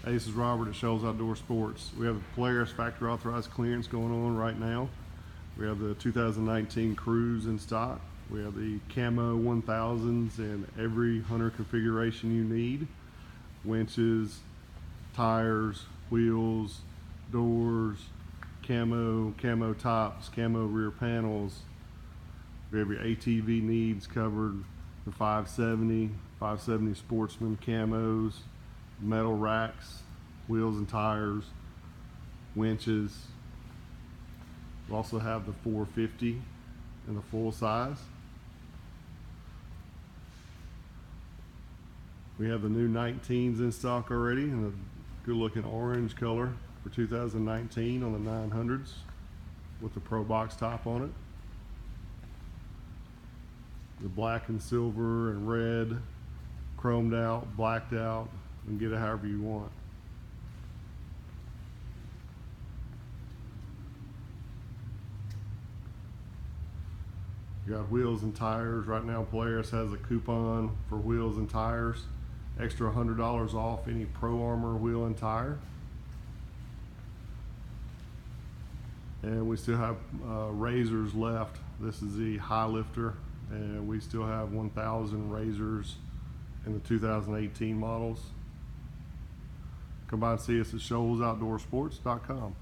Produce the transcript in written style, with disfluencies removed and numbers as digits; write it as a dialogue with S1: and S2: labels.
S1: Hey, this is Robert at Shoals Outdoor Sports. We have the Polaris factory authorized clearance going on right now. We have the 2019 Cruise in stock. We have the Camo 1000s in every hunter configuration you need. Winches, tires, wheels, doors, camo tops, camo rear panels. We have your ATV needs covered. The 570 Sportsman camos, metal racks, wheels and tires, winches. We also have the 450 in the full size. We have the new 19s in stock already in a good looking orange color for 2019 on the 900s with the Pro Box top on it. The black and silver and red, chromed out, blacked out, and get it however you want. You got wheels and tires. Right now Polaris has a coupon for wheels and tires, extra $100 off any Pro Armor wheel and tire. And we still have razors left. This is the high lifter, and we still have 1,000 razors in the 2018 models. Come by and see us at shoalsoutdoorsports.com.